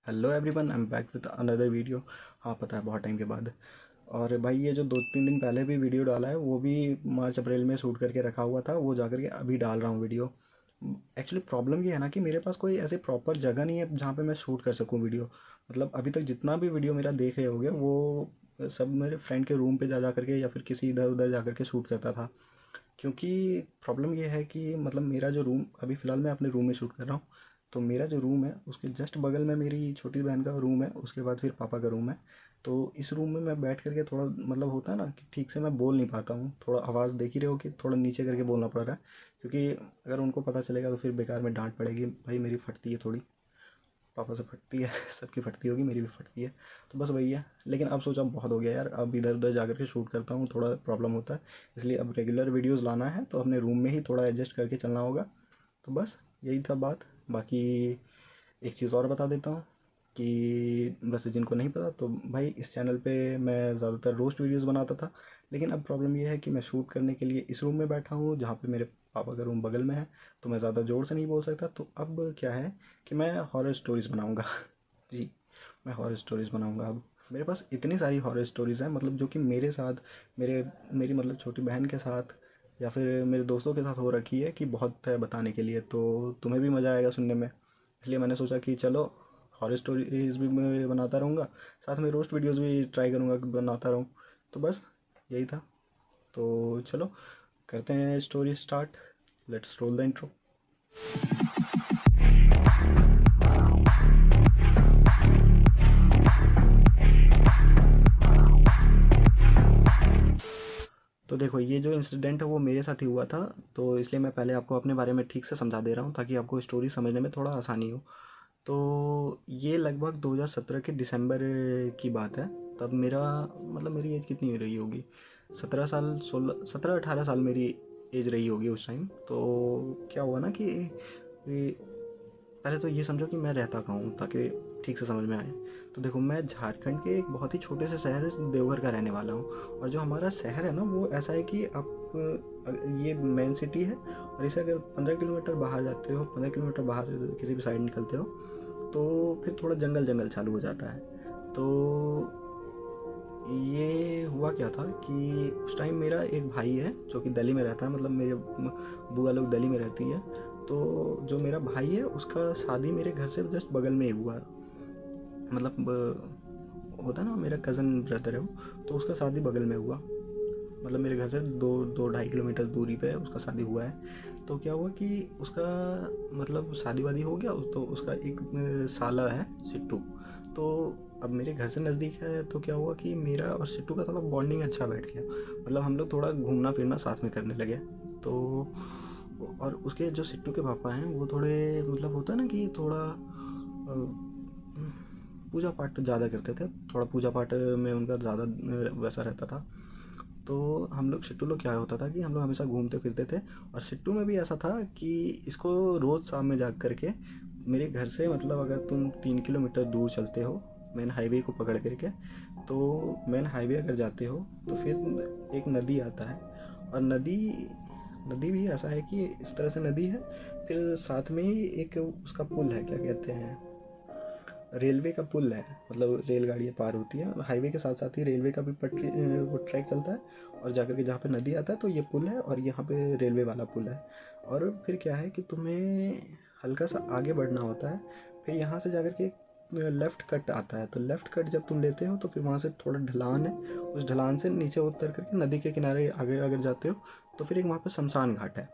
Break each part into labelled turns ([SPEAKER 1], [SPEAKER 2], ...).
[SPEAKER 1] Hello everyone, I am back with another video. हाँ, पता है, बहुत टाइम के बाद। और भाई ये जो 2-3 दिन पहले भी वीडियो डाला है वो भी मार्च अप्रैल में शूट करके रखा हुआ था, वो जा करके अभी डाल रहा हूँ वीडियो। एक्चुअली प्रॉब्लम ये है ना कि मेरे पास कोई ऐसे प्रॉपर जगह नहीं है जहाँ पे मैं शूट कर सकूँ वीडियो। मतलब अभी तक जितना भी वीडियो मेरा देख रहे होगे वो सब मेरे फ्रेंड के रूम पे जा जा करके या फिर किसी इधर उधर जा करके शूट करता था। क्योंकि प्रॉब्लम ये है कि मतलब मेरा जो रूम अभी फ़िलहाल मैं अपने रूम में शूट कर रहा हूँ। तो मेरा जो रूम है उसके जस्ट बगल में मेरी छोटी बहन का रूम है, उसके बाद फिर पापा का रूम है। तो इस रूम में मैं बैठ करके थोड़ा मतलब होता है ना कि ठीक से मैं बोल नहीं पाता हूँ, थोड़ा आवाज़ देख ही रहे हो कि थोड़ा नीचे करके बोलना पड़ रहा है। क्योंकि अगर उनको पता चलेगा तो फिर बेकार में डांट पड़ेगी, भाई मेरी फटती है थोड़ी, पापा से फटती है सबकी फटती होगी, मेरी भी फटती है। तो बस वही है। लेकिन अब सोचा बहुत हो गया यार, अब इधर उधर जा के शूट करता हूँ थोड़ा प्रॉब्लम होता है। इसलिए अब रेगुलर वीडियोस लाना है तो अपने रूम में ही थोड़ा एडजस्ट करके चलना होगा। तो बस यही था बात। बाकी एक चीज़ और बता देता हूँ कि वैसे जिनको नहीं पता तो भाई इस चैनल पे मैं ज़्यादातर रोस्ट वीडियोस बनाता था। लेकिन अब प्रॉब्लम ये है कि मैं शूट करने के लिए इस रूम में बैठा हूँ जहाँ पे मेरे पापा का रूम बगल में है। तो मैं ज़्यादा ज़ोर से नहीं बोल सकता। तो अब क्या है कि मैं हॉरर स्टोरीज़ बनाऊँगा जी, मैं हॉरर स्टोरीज़ बनाऊँगा अब। मेरे पास इतनी सारी हॉरर स्टोरीज़ हैं, मतलब जो कि मेरे साथ, मेरी मतलब छोटी बहन के साथ या फिर मेरे दोस्तों के साथ हो रखी है कि बहुत है बताने के लिए। तो तुम्हें भी मज़ा आएगा सुनने में। इसलिए मैंने सोचा कि चलो हॉरर स्टोरीज भी मैं बनाता रहूँगा, साथ में रोस्ट वीडियोस भी ट्राई करूँगा कि बनाता रहूँ। तो बस यही था। तो चलो करते हैं story start. Let's roll the intro. तो देखो, ये जो इंसिडेंट है वो मेरे साथ ही हुआ था। तो इसलिए मैं पहले आपको अपने बारे में ठीक से समझा दे रहा हूँ ताकि आपको स्टोरी समझने में थोड़ा आसानी हो। तो ये लगभग 2017 के दिसंबर की बात है। तब मेरा मतलब मेरी एज कितनी रही होगी, 17 साल, 17-18 साल मेरी एज रही होगी उस टाइम। तो क्या हुआ ना कि पहले तो ये समझो कि मैं रहता कहाँ हूँ ताकि ठीक से समझ में आए। तो देखो, मैं झारखंड के एक बहुत ही छोटे से शहर देवघर का रहने वाला हूँ। और जो हमारा शहर है ना वो ऐसा है कि आप ये मेन सिटी है और इसे अगर 15 किलोमीटर बाहर जाते हो, 15 किलोमीटर बाहर किसी भी साइड निकलते हो तो फिर थोड़ा जंगल जंगल चालू हो जाता है। तो ये हुआ क्या था कि उस टाइम मेरा एक भाई है जो कि दिल्ली में रहता है, मतलब मेरे बुआ लोग दिल्ली में रहती है। तो जो मेरा भाई है उसका शादी मेरे घर से जस्ट बगल में ही हुआ। मतलब होता है ना, मेरा कज़न ब्रदर है वो, तो उसका शादी बगल में हुआ। मतलब मेरे घर से 2-2.5 किलोमीटर दूरी पे उसका शादी हुआ है। तो क्या हुआ कि उसका मतलब शादी वादी हो गया। तो उसका एक साला है, सिट्टू। तो अब मेरे घर से नज़दीक है तो क्या हुआ कि मेरा और सिट्टू का थोड़ा बॉन्डिंग अच्छा बैठ गया। मतलब हम लोग थोड़ा घूमना फिरना साथ में करने लगे। तो और उसके जो सिट्टू के पापा हैं वो थोड़े मतलब होता है ना कि थोड़ा पूजा पाठ ज़्यादा करते थे। थोड़ा पूजा पाठ में उनका ज़्यादा वैसा रहता था। तो हम लोग सिट्टू लोग क्या होता था कि हम लोग हमेशा घूमते फिरते थे। और सिट्टू में भी ऐसा था कि इसको रोज़ शाम में जा कर के मेरे घर से, मतलब अगर तुम 3 किलोमीटर दूर चलते हो मेन हाईवे को पकड़ करके, तो मेन हाईवे अगर जाते हो तो फिर एक नदी आता है। और नदी नदी भी ऐसा है कि इस तरह से नदी है, फिर साथ में ही एक उसका पुल है, क्या कहते हैं, रेलवे का पुल है। मतलब रेलगाड़ियाँ पार होती हैं, हाईवे के साथ साथ ही रेलवे का भी पटरी वो ट्रैक चलता है। और जाकर के जहाँ पे नदी आता है तो ये पुल है और यहाँ पे रेलवे वाला पुल है। और फिर क्या है कि तुम्हें हल्का सा आगे बढ़ना होता है। फिर यहाँ से जाकर के लेफ़्ट कट आता है। तो लेफ़्ट कट जब तुम लेते हो तो फिर वहाँ से थोड़ा ढलान है, उस ढलान से नीचे उतर करके नदी के किनारे आगे अगर जाते हो तो फिर एक वहाँ पे शमशान घाट है।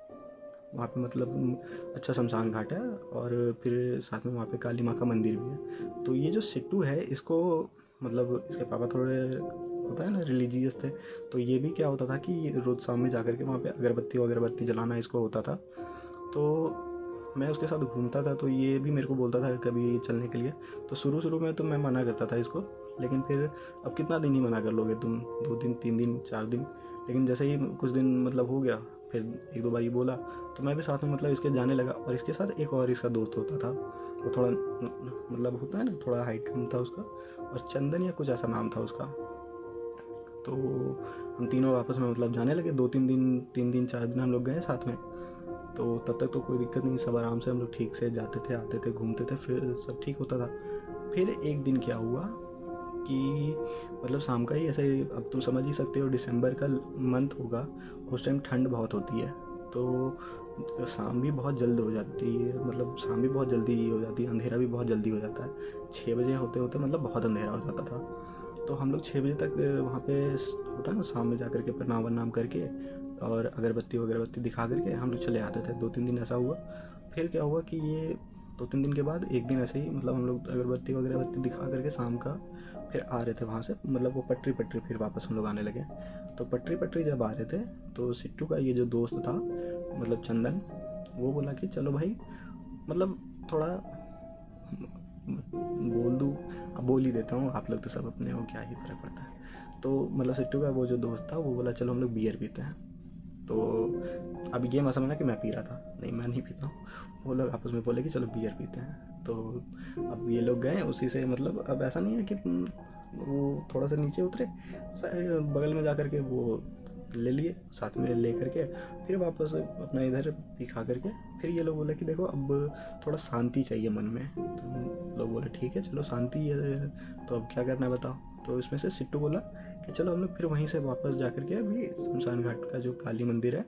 [SPEAKER 1] वहाँ पे मतलब अच्छा शमशान घाट है। और फिर साथ में वहाँ पे काली माँ का मंदिर भी है। तो ये जो सिट्टू है इसको, मतलब इसके पापा थोड़े होता है ना रिलीजियस थे। तो ये भी क्या होता था कि ये रोज़ शाम में जाकर के वहाँ पे अगरबत्ती वगरबत्ती जलाना इसको होता था। तो मैं उसके साथ घूमता था तो ये भी मेरे को बोलता था कभी चलने के लिए। तो शुरू शुरू में तो मैं मना करता था इसको। लेकिन फिर अब कितना दिन ही मना कर लोगे तुम, 2 दिन 3 दिन 4 दिन। लेकिन जैसे ही कुछ दिन मतलब हो गया, फिर एक दो बार ये बोला तो मैं भी साथ में मतलब इसके जाने लगा। और इसके साथ एक और इसका दोस्त होता था, वो थोड़ा मतलब होता है ना थोड़ा हाइट कम था उसका, और चंदन या कुछ ऐसा नाम था उसका। तो हम तीनों आपस में मतलब जाने लगे, 2-3 दिन 3 दिन 4 दिन हम लोग गए साथ में। तो तब तक तो कोई दिक्कत नहीं, सब आराम से हम लोग ठीक से जाते थे आते थे घूमते थे, फिर सब ठीक होता था। फिर एक दिन क्या हुआ कि मतलब शाम का ही ऐसे, अब तुम समझ ही सकते हो दिसंबर का मंथ होगा, उस टाइम ठंड बहुत होती है, तो शाम भी बहुत जल्द हो जाती है, मतलब शाम भी बहुत जल्दी हो जाती है, अंधेरा भी बहुत जल्दी हो जाता है। 6 बजे होते होते मतलब बहुत अंधेरा हो जाता था। तो हम लोग 6 बजे तक वहाँ पे होता है ना, शाम में जा कर के प्रणाम वरनाम करके और अगरबत्ती वगरबत्ती दिखा करके हम लोग चले आते थे। 2-3 दिन ऐसा हुआ। फिर क्या हुआ कि ये 2-3 दिन के बाद एक दिन ऐसे ही मतलब हम लोग अगरबत्ती वगरबत्ती दिखा करके शाम का फिर आ रहे थे वहाँ से, मतलब वो पटरी पटरी फिर वापस हम लोग आने लगे। तो पटरी पटरी जब आ रहे थे तो सिट्टू का ये जो दोस्त था मतलब चंदन, वो बोला कि चलो भाई मतलब थोड़ा बोल दूँ, अब बोल ही देता हूँ, आप लोग तो सब अपने हो, क्या ही फ़र्क पड़ता है। तो मतलब सिट्टू का वो जो दोस्त था वो बोला चलो हम लोग बियर पीते हैं। तो अब ये मत समझना कि मैं पी रहा था, नहीं मैं नहीं पीता हूँ। वो लोग आपस में बोले कि चलो बियर पीते हैं। तो अब ये लोग गए उसी से, मतलब अब ऐसा नहीं है कि वो थोड़ा सा नीचे उतरे, बगल में जा कर के वो ले लिए, साथ में ले करके फिर वापस अपना इधर पी खा करके फिर ये लोग बोले कि देखो अब थोड़ा शांति चाहिए मन में। तो लोग बोले ठीक है चलो शांति है, तो अब क्या करना है बताओ। तो इसमें से सिट्टू बोला कि चलो हम लोग फिर वहीं से वापस जा कर के अभी शमशान घाट का जो काली मंदिर है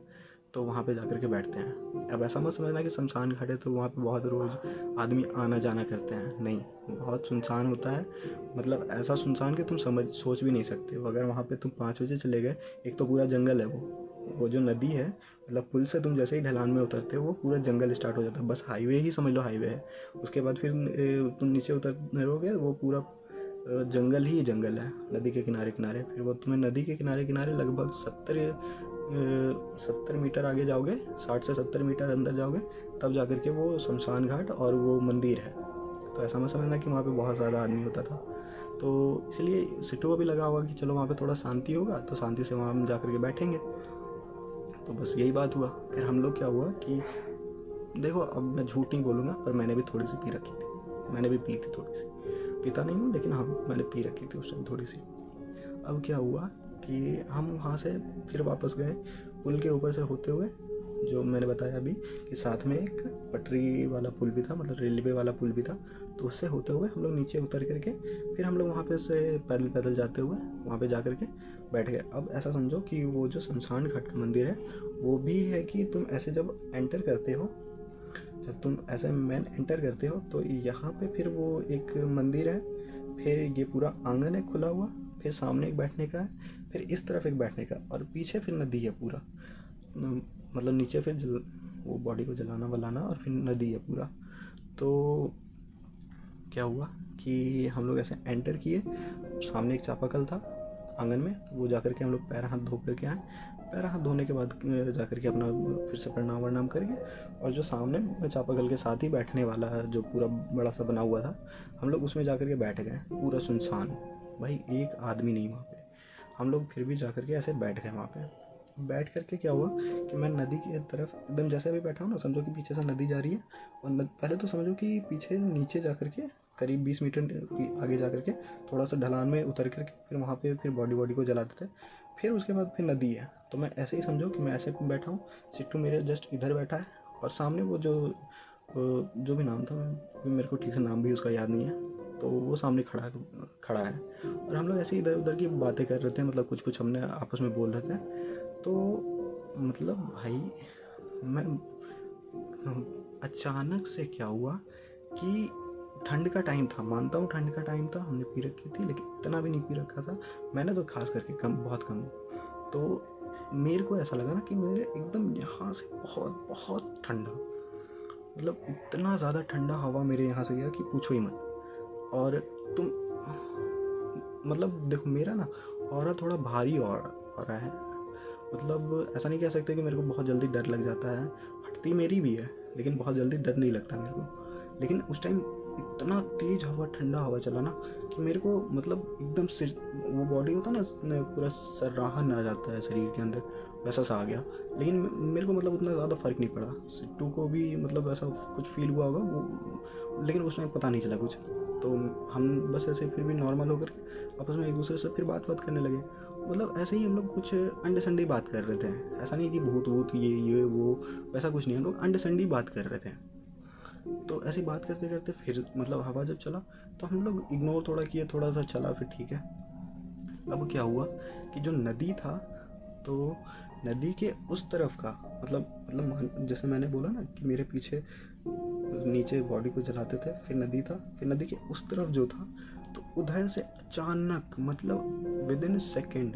[SPEAKER 1] तो वहाँ पे जा कर के बैठते हैं। अब ऐसा मत समझना कि शमशान घाट है तो वहाँ पे बहुत रोज़ आदमी आना जाना करते हैं, नहीं, बहुत सुनसान होता है। मतलब ऐसा सुनसान कि तुम सोच भी नहीं सकते हो। अगर वहाँ पे तुम 5 बजे चले गए, एक तो पूरा जंगल है, वो जो नदी है, मतलब पुल से तुम जैसे ही ढलान में उतरते हो वो पूरा जंगल स्टार्ट हो जाता है, बस हाईवे ही समझ लो हाईवे है। उसके बाद फिर तुम नीचे उतरोगे वो पूरा जंगल ही जंगल है नदी के किनारे किनारे। फिर वो तुम्हें नदी के किनारे किनारे लगभग 70 मीटर आगे जाओगे, 60 से 70 मीटर अंदर जाओगे, तब जा कर के वो शमशान घाट और वो मंदिर है। तो ऐसा मत समझना कि वहाँ पे बहुत ज़्यादा आदमी होता था। तो इसलिए सिट्टू को भी लगा होगा कि चलो वहाँ पे थोड़ा शांति होगा तो शांति से वहाँ हम जा कर के बैठेंगे। तो बस यही बात हुआ। फिर हम लोग क्या हुआ कि देखो अब मैं झूठ नहीं बोलूँगा, पर मैंने भी थोड़ी सी पी रखी थी, मैंने भी पी थी थोड़ी सी, पीता नहीं हूँ लेकिन हाँ मैंने पी रखी थी उस टाइम थोड़ी सी। अब क्या हुआ कि हम वहाँ से फिर वापस गए पुल के ऊपर से होते हुए, जो मैंने बताया अभी कि साथ में एक पटरी वाला पुल भी था, मतलब रेलवे वाला पुल भी था। तो उससे होते हुए हम लोग नीचे उतर करके फिर हम लोग वहाँ पे से पैदल पैदल जाते हुए वहाँ पे जा करके बैठ गए। अब ऐसा समझो कि वो जो शमशान घाट का मंदिर है वो भी है कि तुम ऐसे जब एंटर करते हो, जब तुम ऐसे मेन एंटर करते हो तो यहाँ पे फिर वो एक मंदिर है, फिर ये पूरा आंगन है खुला हुआ, फिर सामने एक बैठने का है, फिर इस तरफ एक बैठने का, और पीछे फिर नदी है पूरा, मतलब नीचे फिर वो बॉडी को जलाना वलाना और फिर नदी है पूरा। तो क्या हुआ कि हम लोग ऐसे एंटर किए, सामने एक चापाकल था आंगन में, वो जा कर के हम लोग पैर हाथ धो करके आए। पैर हाथ धोने के बाद जा कर के अपना फिर से प्रणाम वरनाम करके, और जो सामने चापाकल के साथ ही बैठने वाला जो पूरा बड़ा सा बना हुआ था, हम लोग उसमें जा कर के बैठ गए। पूरा सुनसान, भाई एक आदमी नहीं वहाँ पे। हम लोग फिर भी जा कर के ऐसे बैठ गए वहाँ पे। बैठ करके क्या हुआ कि मैं नदी की तरफ एकदम जैसे अभी बैठा हूँ ना, समझो कि पीछे से नदी जा रही है, और पहले तो समझो कि पीछे नीचे जा कर के करीब 20 मीटर आगे जा कर के थोड़ा सा ढलान में उतर करके फिर वहाँ पे फिर बॉडी को जलाते थे। फिर उसके बाद फिर नदी है। तो मैं ऐसे ही समझो कि मैं ऐसे बैठा हूँ, सिट्टू मेरे जस्ट इधर बैठा है, और सामने वो जो भी नाम था, मेरे को ठीक से नाम भी उसका याद नहीं है, तो वो सामने खड़ा है। और हम लोग ऐसे इधर उधर की बातें कर रहे थे, मतलब कुछ कुछ हमने आपस में बोल रहे थे। तो मतलब भाई मैं अचानक से क्या हुआ कि ठंड का टाइम था, मानता हूँ ठंड का टाइम था, हमने पी रखी थी लेकिन इतना भी नहीं पी रखा था मैंने, तो खास करके कम, बहुत कम। तो मेरे को ऐसा लगा ना कि मेरे एकदम यहाँ से बहुत बहुत ठंडा, मतलब इतना ज़्यादा ठंडा हवा मेरे यहाँ से गया कि पूछो ही मत। और तुम मतलब देखो मेरा ना ऑरा थोड़ा भारी ऑरा है, मतलब ऐसा नहीं कह सकते कि मेरे को बहुत जल्दी डर लग जाता है, फटती मेरी भी है लेकिन बहुत जल्दी डर नहीं लगता मेरे को। लेकिन उस टाइम इतना तेज हवा, ठंडा हवा चला ना कि मेरे को मतलब एकदम सिर, वो बॉडी होता ना पूरा सर्राहन आ जाता है शरीर के अंदर, वैसा सा आ गया। लेकिन मेरे को मतलब उतना ज़्यादा फ़र्क नहीं पड़ा। सिट्टू को भी मतलब ऐसा कुछ फील हुआ होगा वो, लेकिन उस टाइम पता नहीं चला कुछ। तो हम बस ऐसे फिर भी नॉर्मल होकर आपस में एक दूसरे से फिर बात करने लगे। मतलब ऐसे ही हम लोग कुछ अंडे संडी बात कर रहे थे, ऐसा नहीं कि भूत भूत ये वो, वैसा कुछ नहीं, हम लोग अंडे संडी बात कर रहे थे। तो ऐसी बात करते करते फिर मतलब हवा जब चला तो हम लोग इग्नोर थोड़ा किए, थोड़ा सा चला, फिर ठीक है। अब क्या हुआ कि जो नदी था, तो नदी के उस तरफ का मतलब जैसे मैंने बोला ना कि मेरे पीछे नीचे बॉडी को जलाते थे, फिर नदी था, फिर नदी के उस तरफ जो था, तो उधर से अचानक मतलब विद इन सेकेंड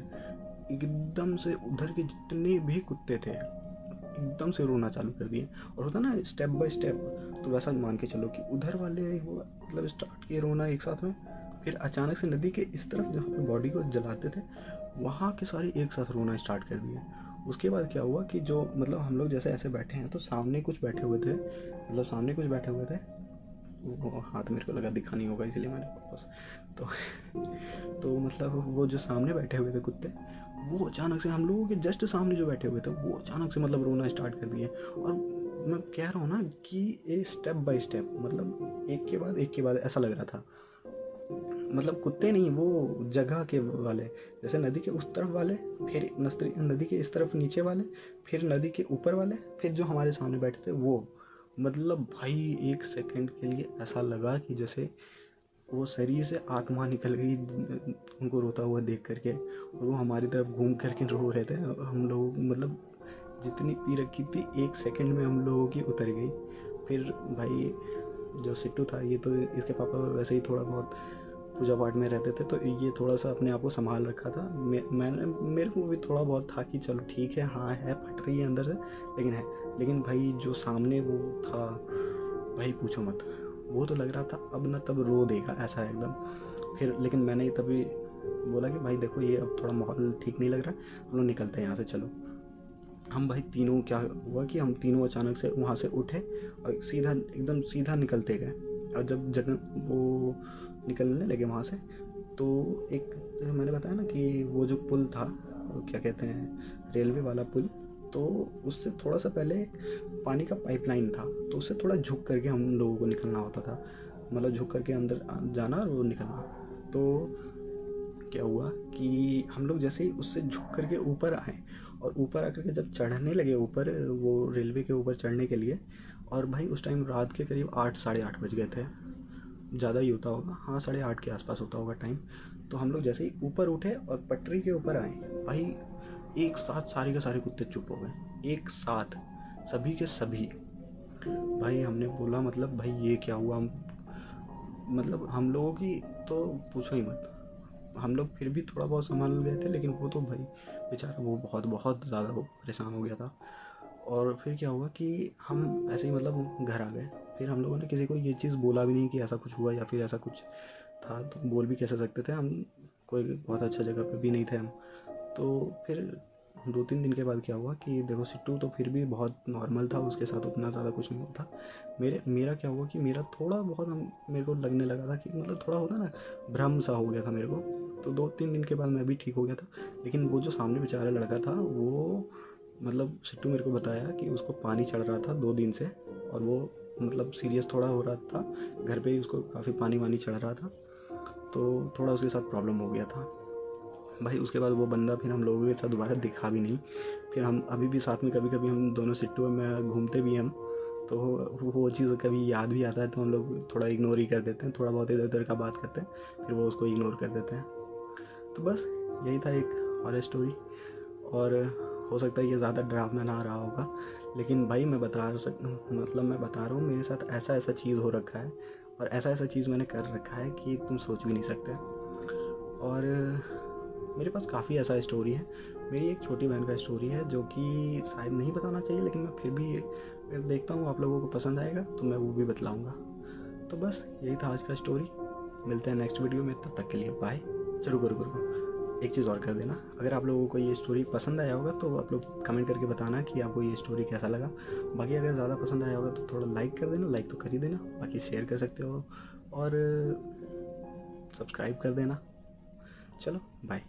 [SPEAKER 1] एकदम से उधर के जितने भी कुत्ते थे एकदम से रोना चालू कर दिए। और होता ना स्टेप बाय स्टेप, तो वैसा मान के चलो कि उधर वाले हुआ मतलब स्टार्ट किए रोना एक साथ में, फिर अचानक से नदी के इस तरफ जहाँ पे बॉडी को जलाते थे वहाँ के सारे एक साथ रोना स्टार्ट कर दिए। उसके बाद क्या हुआ कि जो मतलब हम लोग जैसे ऐसे बैठे हैं तो सामने कुछ बैठे हुए थे, मतलब सामने कुछ बैठे हुए थे, वो हाथ मेरे को लगा दिखा नहीं होगा इसलिए मैंने वापस तो तो मतलब वो जो सामने बैठे हुए थे कुत्ते, वो अचानक से हम लोगों के जस्ट सामने जो बैठे हुए थे वो अचानक से मतलब रोना स्टार्ट कर दिए। और मैं कह रहा हूँ ना कि ये स्टेप बाय स्टेप मतलब एक के बाद ऐसा लग रहा था, मतलब कुत्ते नहीं, वो जगह के वाले, जैसे नदी के उस तरफ वाले, फिर नदी के इस तरफ नीचे वाले, फिर नदी के ऊपर वाले, फिर जो हमारे सामने बैठे थे वो। मतलब भाई एक सेकंड के लिए ऐसा लगा कि जैसे वो शरीर से आत्मा निकल गई उनको रोता हुआ देख करके, और वो हमारी तरफ घूम करके रो रहे थे। हम लोग मतलब जितनी पी रखी थी एक सेकंड में हम लोगों की उतर गई। फिर भाई जो सिट्टू था, ये तो इसके पापा वैसे ही थोड़ा बहुत पूजा पाठ में रहते थे, तो ये थोड़ा सा अपने आप को संभाल रखा था। मैंने मेरे को भी थोड़ा बहुत था कि चलो ठीक है, हाँ है, फट रही है अंदर से लेकिन है। लेकिन भाई जो सामने वो था, भाई पूछो मत, वो तो लग रहा था अब ना तब रो देगा ऐसा एकदम। फिर लेकिन मैंने तभी बोला कि भाई देखो ये अब थोड़ा माहौल ठीक नहीं लग रहा, हम लोग निकलते हैं यहाँ से, चलो। हम भाई तीनों, क्या हुआ कि हम तीनों अचानक से वहाँ से उठे और सीधा एकदम सीधा निकलते गए। और जब जगह वो निकलने लगे वहाँ से, तो एक मैंने बताया ना कि वो जो पुल था, क्या कहते हैं, रेलवे वाला पुल, तो उससे थोड़ा सा पहले पानी का पाइपलाइन था, तो उससे थोड़ा झुक करके हम लोगों को निकलना होता था, मतलब झुक करके अंदर जाना और वो निकलना। तो क्या हुआ कि हम लोग जैसे ही उससे झुक करके ऊपर आए और ऊपर आकर के जब चढ़ने लगे ऊपर, वो रेलवे के ऊपर चढ़ने के लिए, और भाई उस टाइम रात के करीब 8 साढ़े 8 बज गए थे, ज़्यादा ही होता होगा, हाँ 8:30 के आसपास होता होगा टाइम। तो हम लोग जैसे ही ऊपर उठे और पटरी के ऊपर आए, भाई एक साथ सारे के सारे कुत्ते चुप हो गए, एक साथ सभी के सभी। भाई हमने बोला मतलब भाई ये क्या हुआ, मतलब हम लोगों की तो पूछो ही मत। हम लोग फिर भी थोड़ा बहुत संभाल गए थे, लेकिन वो तो भाई बेचारा वो बहुत बहुत ज़्यादा वो परेशान हो गया था। और फिर क्या हुआ कि हम ऐसे ही मतलब घर आ गए। फिर हम लोगों ने किसी को ये चीज़ बोला भी नहीं कि ऐसा कुछ हुआ या फिर ऐसा कुछ था, तो बोल भी कैसे सकते थे, हम कोई बहुत अच्छा जगह पे भी नहीं थे हम। तो फिर 2-3 दिन के बाद क्या हुआ कि देखो सिट्टू तो फिर भी बहुत नॉर्मल था, उसके साथ उतना ज़्यादा कुछ नहीं होता। मेरा क्या हुआ कि मेरा थोड़ा बहुत मेरे को लगने लगा था कि मतलब थोड़ा होता ना, भ्रम सा हो गया था मेरे को। तो 2-3 दिन के बाद मैं भी ठीक हो गया था। लेकिन वो जो सामने बेचारा लड़का था, वो मतलब सिट्टू मेरे को बताया कि उसको पानी चढ़ रहा था 2 दिन से, और वो मतलब सीरियस थोड़ा हो रहा था, घर पे ही उसको काफ़ी पानी वानी चढ़ रहा था, तो थोड़ा उसके साथ प्रॉब्लम हो गया था। भाई उसके बाद वो बंदा फिर हम लोगों के साथ दोबारा दिखा भी नहीं। फिर हम अभी भी साथ में कभी कभी हम दोनों सिट्टू में घूमते भी हैं हम, तो वो चीज़ कभी याद भी आता है तो हम लोग थोड़ा इग्नोर ही कर देते हैं, थोड़ा बहुत इधर उधर का बात करते हैं, फिर वो उसको इग्नोर कर देते हैं। तो बस यही था एक हॉरर स्टोरी। और हो सकता है ये ज़्यादा डरावना ना रहा होगा, लेकिन भाई मैं बता रहा हूँ मेरे साथ ऐसा ऐसा चीज़ हो रखा है, और ऐसा ऐसा चीज़ मैंने कर रखा है कि तुम सोच भी नहीं सकते। और मेरे पास काफ़ी ऐसा स्टोरी है। मेरी एक छोटी बहन का स्टोरी है जो कि शायद नहीं बताना चाहिए, लेकिन मैं फिर भी देखता हूँ आप लोगों को पसंद आएगा तो मैं वो भी बतलाऊँगा। तो बस यही था आज का स्टोरी। मिलते हैं नेक्स्ट वीडियो में, तब तक के लिए बाय। चलो रुको, एक चीज़ और कर देना, अगर आप लोगों को ये स्टोरी पसंद आया होगा तो आप लोग कमेंट करके बताना कि आपको ये स्टोरी कैसा लगा। बाकी अगर ज़्यादा पसंद आया होगा तो थोड़ा लाइक कर देना, लाइक तो कर ही देना, बाकी शेयर कर सकते हो और सब्सक्राइब कर देना। चलो बाय।